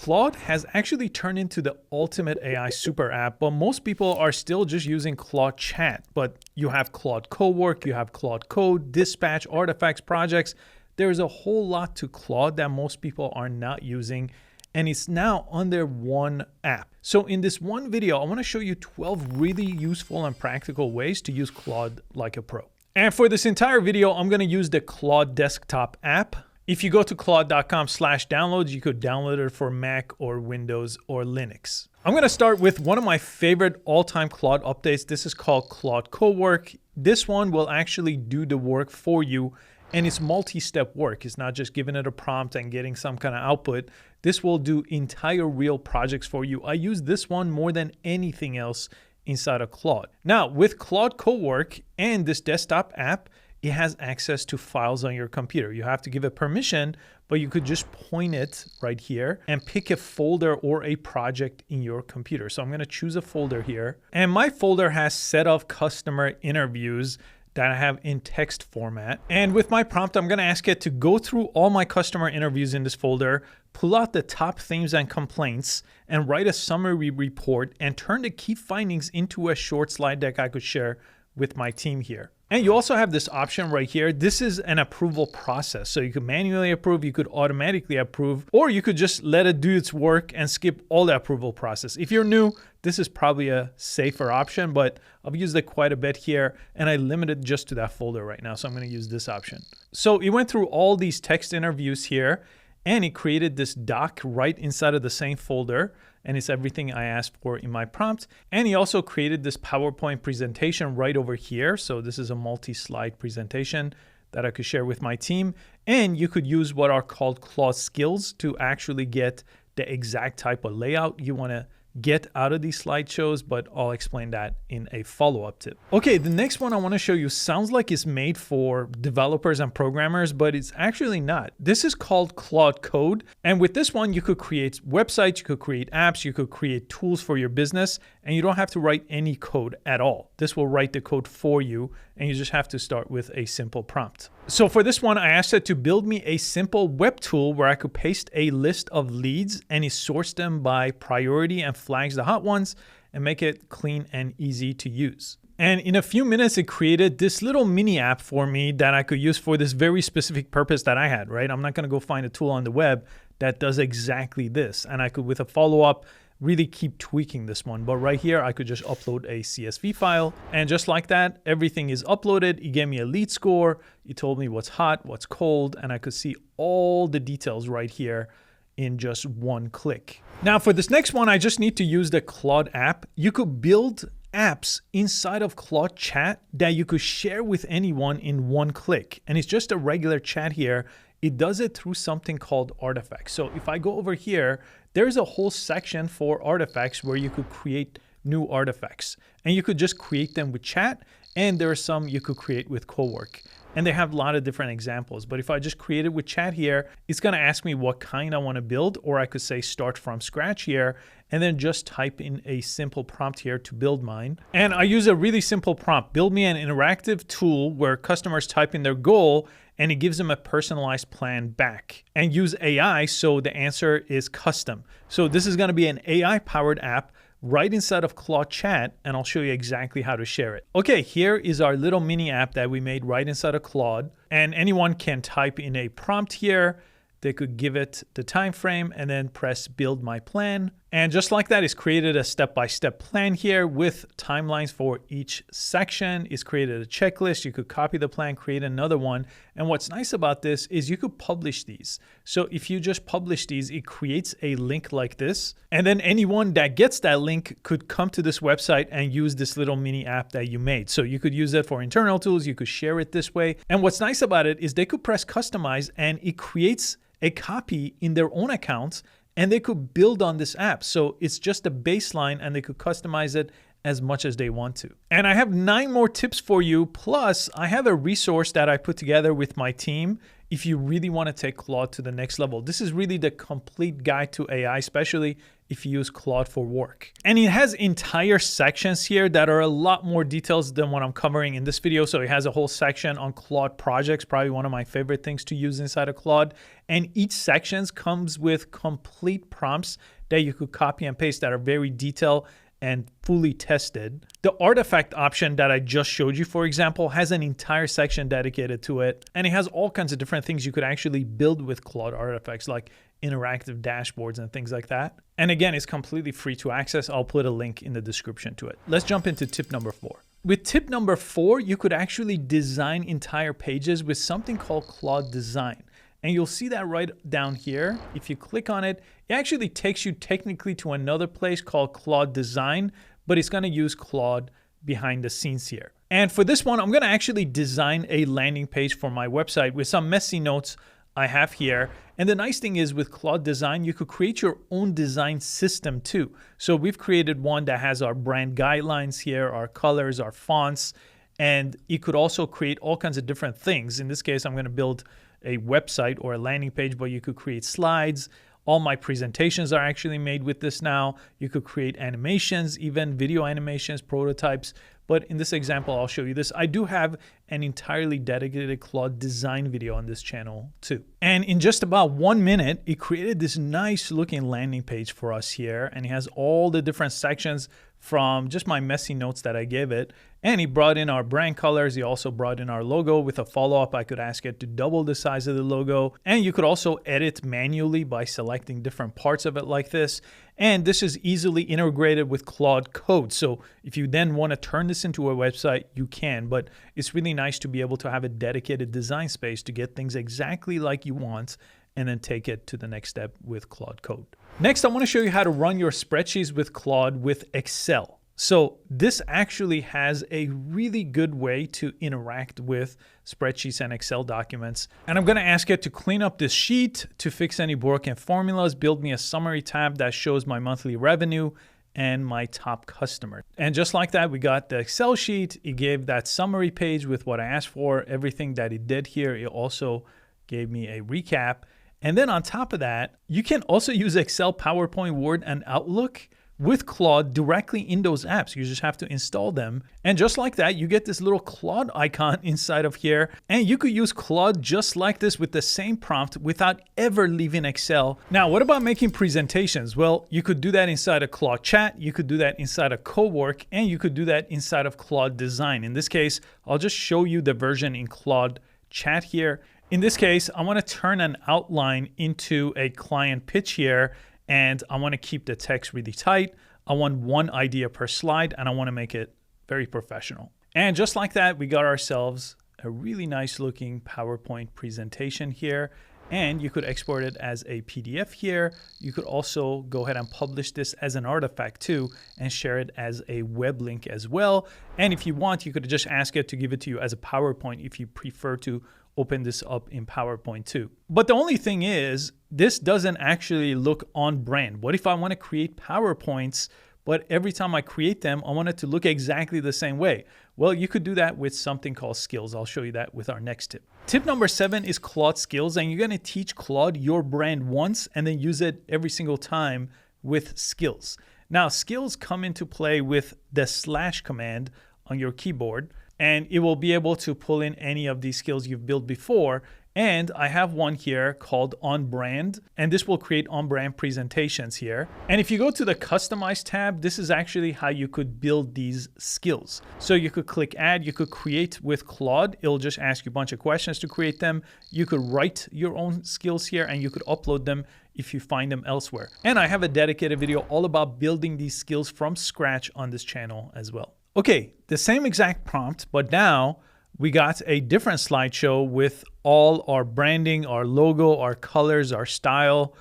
Claude has actually turned into the ultimate AI super app, but most people are still just using Claude Chat. But you have Claude Cowork, you have Claude Code, Dispatch, Artifacts, Projects. There's a whole lot to Claude that most people are not using, and it's now under one app. So in this one video, I want to show you 12 really useful and practical ways to use Claude like a pro. And for this entire video, I'm going to use the Claude desktop app. If you go to claude.com/downloads, you could download it for Mac or Windows or Linux. I'm going to start with one of my favorite all-time Claude updates. This is called Claude Cowork. This one will actually do the work for you, and it's multi-step work. It's not just giving it a prompt and getting some kind of output. This will do entire real projects for you. I use this one more than anything else inside of Claude. Now, with Claude Cowork and this desktop app, it has access to files on your computer. You have to give it permission, but you could just point it right here and pick a folder or a project in your computer. So I'm going to choose a folder here. And my folder has set of customer interviews that I have in text format. And with my prompt, I'm going to ask it to go through all my customer interviews in this folder, pull out the top themes and complaints, and write a summary report and turn the key findings into a short slide deck I could share with my team here. And you also have this option right here. This is an approval process. So you could manually approve, you could automatically approve, or you could just let it do its work and skip all the approval process. If you're new, this is probably a safer option, but I've used it quite a bit here and I limit it just to that folder right now. So I'm going to use this option. So it went through all these text interviews here and it created this doc right inside of the same folder. And it's everything I asked for in my prompt. And he also created this PowerPoint presentation right over here. So this is a multi-slide presentation that I could share with my team. And you could use what are called Claude Skills to actually get the exact type of layout you want to get out of these slideshows, but I'll explain that in a follow-up tip. Okay, the next one I want to show you sounds like it's made for developers and programmers, but it's actually not. This is called Claude Code. And with this one, you could create websites, you could create apps, you could create tools for your business, and you don't have to write any code at all. This will write the code for you, and you just have to start with a simple prompt. So for this one, I asked it to build me a simple web tool where I could paste a list of leads and it sorts them by priority and flags the hot ones and make it clean and easy to use. And in a few minutes, it created this little mini app for me that I could use for this very specific purpose that I had, right? I'm not going to go find a tool on the web that does exactly this. And I could, with a follow-up, really keep tweaking this one. But right here, I could just upload a CSV file. And just like that, everything is uploaded. It gave me a lead score. It told me what's hot, what's cold, and I could see all the details right here in just one click. Now for this next one, I just need to use the Claude app. You could build apps inside of Claude Chat that you could share with anyone in one click. And it's just a regular chat here. It does it through something called Artifacts. So if I go over here, there's a whole section for artifacts where you could create new artifacts. And you could just create them with chat. And there are some you could create with Cowork. And they have a lot of different examples. But if I just create it with chat here, it's going to ask me what kind I want to build. Or I could say start from scratch here. And then just type in a simple prompt here to build mine. And I use a really simple prompt. Build me an interactive tool where customers type in their goal and it gives them a personalized plan back. And use AI so the answer is custom. So this is going to be an AI-powered app right inside of Claude Chat, and I'll show you exactly how to share it. Okay, here is our little mini app that we made right inside of Claude, and anyone can type in a prompt here. They could give it the time frame and then press build my plan. And just like that, it's created a step-by-step plan here with timelines for each section. It's created a checklist. You could copy the plan, create another one. And what's nice about this is you could publish these. So if you just publish these, it creates a link like this. And then anyone that gets that link could come to this website and use this little mini app that you made. So you could use it for internal tools. You could share it this way. And what's nice about it is they could press customize and it creates a copy in their own accounts and they could build on this app. So it's just a baseline and they could customize it as much as they want to. And I have 9 more tips for you. Plus I have a resource that I put together with my team if you really want to take Claude to the next level. This is really the complete guide to AI, especially if you use Claude for Work. And it has entire sections here that are a lot more details than what I'm covering in this video. So it has a whole section on Claude Projects, probably one of my favorite things to use inside of Claude. And each section comes with complete prompts that you could copy and paste that are very detailed and fully tested. The artifact option that I just showed you, for example, has an entire section dedicated to it. And it has all kinds of different things you could actually build with Claude Artifacts, like interactive dashboards and things like that. And again, it's completely free to access. I'll put a link in the description to it. Let's jump into tip number 4. With tip number 4, you could actually design entire pages with something called Claude Design. And you'll see that right down here. If you click on it, it actually takes you technically to another place called Claude Design, but it's going to use Claude behind the scenes here. And for this one, I'm going to actually design a landing page for my website with some messy notes I have here. And the nice thing is with Claude Design, you could create your own design system too. So we've created one that has our brand guidelines here, our colors, our fonts, and it could also create all kinds of different things. In this case, I'm going to build a website or a landing page, but you could create slides. All my presentations are actually made with this now. You could create animations, even video animations, prototypes. But in this example, I'll show you this. I do have an entirely dedicated Claude Design video on this channel too. And in just about 1 minute, it created this nice looking landing page for us here. And it has all the different sections from just my messy notes that I gave it. And he brought in our brand colors. He also brought in our logo. With a follow-up, I could ask it to double the size of the logo. And you could also edit manually by selecting different parts of it like this. And this is easily integrated with Claude Code. So if you then want to turn this into a website, you can. But it's really nice to be able to have a dedicated design space to get things exactly like you want and then take it to the next step with Claude Code. Next, I want to show you how to run your spreadsheets with Claude with Excel. So this actually has a really good way to interact with spreadsheets and Excel documents. And I'm going to ask it to clean up this sheet, to fix any broken formulas, build me a summary tab that shows my monthly revenue and my top customer. And just like that, we got the Excel sheet. It gave that summary page with what I asked for, everything that it did here. It also gave me a recap. And then on top of that, you can also use Excel, PowerPoint, Word, and Outlook with Claude directly in those apps. You just have to install them. And just like that, you get this little Claude icon inside of here. And you could use Claude just like this with the same prompt without ever leaving Excel. Now, what about making presentations? Well, you could do that inside of Claude Chat. You could do that inside of Co-work, and you could do that inside of Claude Design. In this case, I'll just show you the version in Claude Chat here. In this case, I want to turn an outline into a client pitch here, and I want to keep the text really tight. I want one idea per slide, and I want to make it very professional. And just like that, we got ourselves a really nice looking PowerPoint presentation here. And you could export it as a PDF here. You could also go ahead and publish this as an artifact too and share it as a web link as well. And if you want, you could just ask it to give it to you as a PowerPoint if you prefer to open this up in PowerPoint too. But the only thing is, this doesn't actually look on brand. What if I want to create PowerPoints, but every time I create them, I want it to look exactly the same way? Well, you could do that with something called Skills. I'll show you that with our next tip. Tip number 7 is Claude Skills, and you're going to teach Claude your brand once and then use it every single time with Skills. Now, Skills come into play with the / command on your keyboard, and it will be able to pull in any of these skills you've built before. And I have one here called On Brand, and this will create on brand presentations here. And if you go to the Customize tab, this is actually how you could build these skills. So you could click Add, you could create with Claude. It'll just ask you a bunch of questions to create them. You could write your own skills here, and you could upload them if you find them elsewhere. And I have a dedicated video all about building these skills from scratch on this channel as well. Okay, the same exact prompt, but now we got a different slideshow with all our branding, our logo, our colors, our style,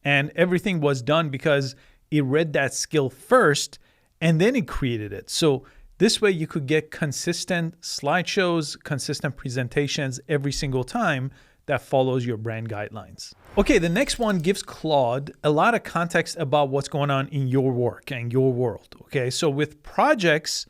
and everything was done because it read that skill first and then it created it. So this way you could get consistent slideshows, consistent presentations every single time that follows your brand guidelines. Okay, the next one gives Claude a lot of context about what's going on in your work and your world. Okay, so with projects,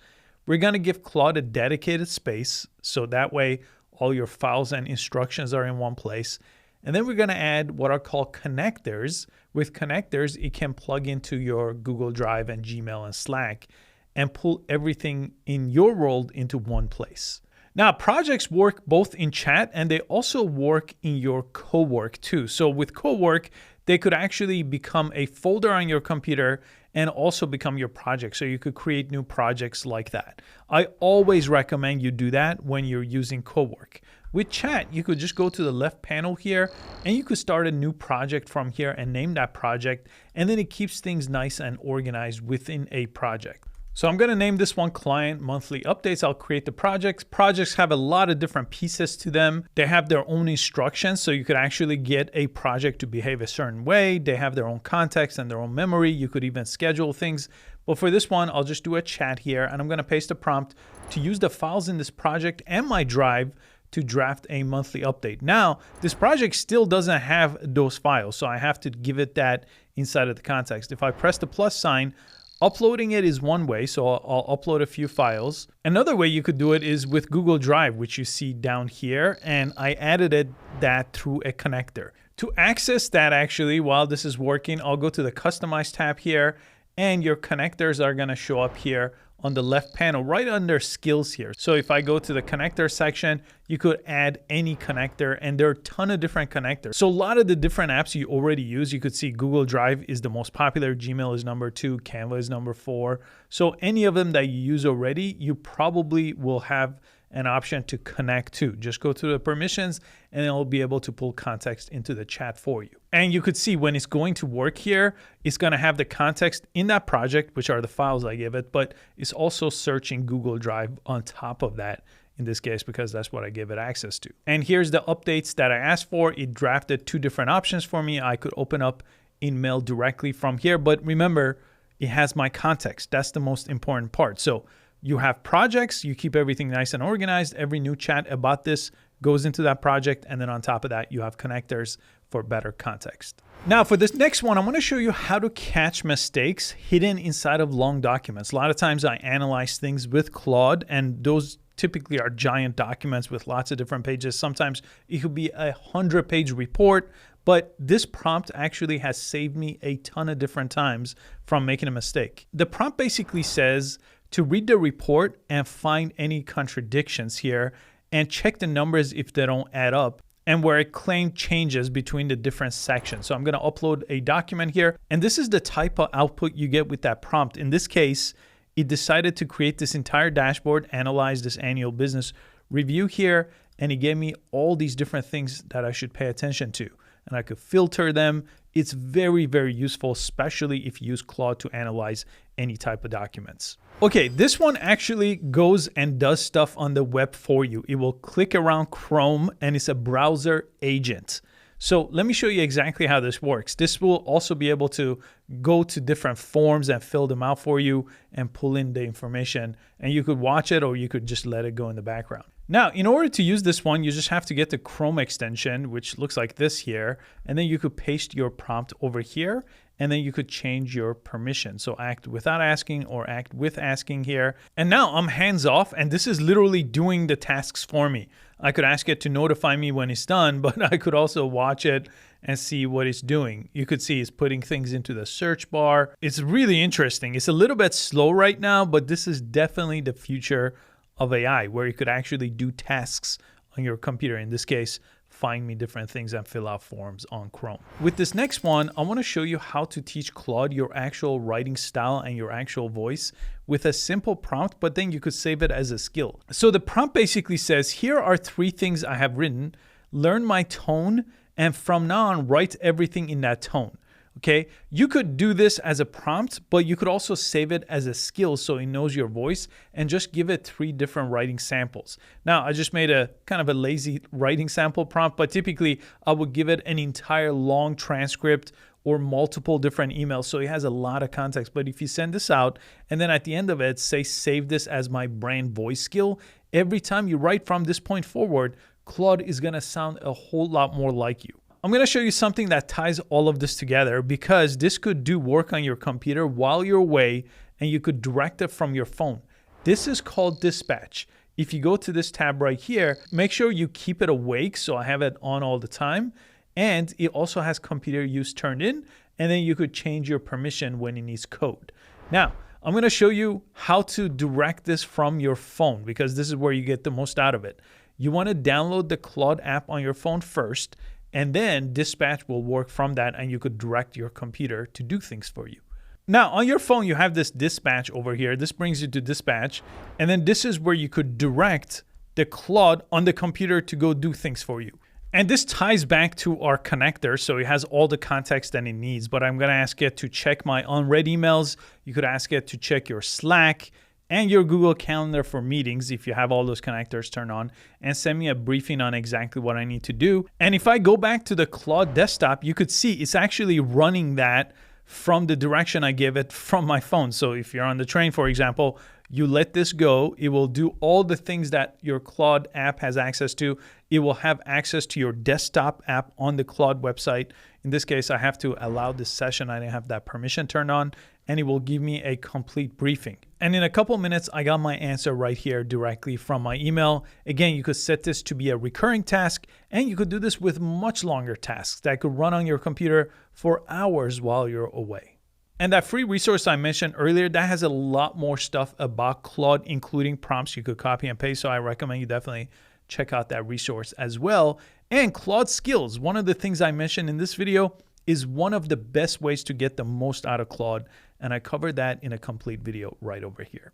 we're going to give Claude a dedicated space, so that way all your files and instructions are in one place. And then we're going to add what are called connectors, with connectors, it can plug into your Google Drive and Gmail and Slack and pull everything in your world into one place. Now, projects work both in chat and they also work in your Co-work too. So with Co-work, they could actually become a folder on your computer and also become your project. So you could create new projects like that. I always recommend you do that when you're using Co-work. With chat, you could just go to the left panel here and you could start a new project from here and name that project. And then it keeps things nice and organized within a project. So I'm going to name this one Client Monthly Updates. I'll create the projects. Projects have a lot of different pieces to them. They have their own instructions, so you could actually get a project to behave a certain way. They have their own context and their own memory. You could even schedule things. But for this one, I'll just do a chat here, and I'm going to paste a prompt to use the files in this project and my drive to draft a monthly update. Now, this project still doesn't have those files, so I have to give it that inside of the context. If I press the plus sign, uploading it is one way, so I'll upload a few files. Another way you could do it is with Google Drive, which you see down here, and I added that through a connector. To access that actually, while this is working, I'll go to the Customize tab here, and your connectors are gonna show up here on the left panel, right under Skills here. So if I go to the connector section, you could add any connector, and there are a ton of different connectors. So a lot of the different apps you already use, you could see Google Drive is the most popular, Gmail is number 2, Canva is number 4. So any of them that you use already, you probably will have an option to connect to. Just go to the permissions and it'll be able to pull context into the chat for you. And you could see when it's going to work here, it's going to have the context in that project, which are the files I give it, but it's also searching Google Drive on top of that in this case, because that's what I give it access to. And here's the updates that I asked for. It drafted 2 different options for me. I could open up in mail directly from here, but remember, it has my context. That's the most important part. So you have projects, you keep everything nice and organized. Every new chat about this goes into that project. And then on top of that, you have connectors for better context. Now for this next one, I'm going to show you how to catch mistakes hidden inside of long documents. A lot of times I analyze things with Claude, and those typically are giant documents with lots of different pages. Sometimes it could be a 100-page report, but this prompt actually has saved me a ton of different times from making a mistake. The prompt basically says to read the report and find any contradictions here and check the numbers if they don't add up, and where it claimed changes between the different sections. So I'm going to upload a document here, and this is the type of output you get with that prompt. In this case, it decided to create this entire dashboard, analyze this annual business review here, and it gave me all these different things that I should pay attention to. And I could filter them. It's very, very useful, especially if you use Claude to analyze any type of documents. Okay, this one actually goes and does stuff on the web for you. It will click around Chrome, and it's a browser agent. So let me show you exactly how this works. This will also be able to go to different forms and fill them out for you and pull in the information, and you could watch it or you could just let it go in the background. Now, in order to use this one, you just have to get the Chrome extension, which looks like this here, and then you could paste your prompt over here, and then you could change your permission. So act without asking or act with asking here. And now I'm hands off, and this is literally doing the tasks for me. I could ask it to notify me when it's done, but I could also watch it and see what it's doing. You could see it's putting things into the search bar. It's really interesting. It's a little bit slow right now, but this is definitely the future of AI, where you could actually do tasks on your computer. In this case, find me different things and fill out forms on Chrome. With this next one, I want to show you how to teach Claude your actual writing style and your actual voice with a simple prompt, but then you could save it as a skill. So the prompt basically says, here are 3 things I have written, learn my tone, and from now on, write everything in that tone. Okay, you could do this as a prompt, but you could also save it as a skill so it knows your voice, and just give it 3 different writing samples. Now, I just made a kind of a lazy writing sample prompt, but typically I would give it an entire long transcript or multiple different emails, so it has a lot of context. But if you send this out and then at the end of it say, save this as my brand voice skill, every time you write from this point forward, Claude is gonna sound a whole lot more like you. I'm going to show you something that ties all of this together, because this could do work on your computer while you're away, and you could direct it from your phone. This is called Dispatch. If you go to this tab right here, make sure you keep it awake, so I have it on all the time. And it also has computer use turned in, and then you could change your permission when it needs code. Now, I'm going to show you how to direct this from your phone because this is where you get the most out of it. You want to download the Claude app on your phone first, and then Dispatch will work from that, and you could direct your computer to do things for you. Now, on your phone, you have this Dispatch over here. This brings you to Dispatch, and then this is where you could direct the Claude on the computer to go do things for you. And this ties back to our connector, so it has all the context that it needs, but I'm gonna ask it to check my unread emails. You could ask it to check your Slack and your Google Calendar for meetings if you have all those connectors turned on, and send me a briefing on exactly what I need to do. And if I go back to the Claude desktop, you could see it's actually running that from the direction I give it from my phone. So if you're on the train, for example, you let this go, it will do all the things that your Claude app has access to. It will have access to your desktop app on the Claude website. In this case, I have to allow this session. I didn't have that permission turned on, and it will give me a complete briefing. And in a couple minutes, I got my answer right here directly from my email. Again, you could set this to be a recurring task, and you could do this with much longer tasks that could run on your computer for hours while you're away. And that free resource I mentioned earlier, that has a lot more stuff about Claude, including prompts you could copy and paste. So I recommend you definitely check out that resource as well. And Claude Skills, one of the things I mentioned in this video, is one of the best ways to get the most out of Claude. And I covered that in a complete video right over here.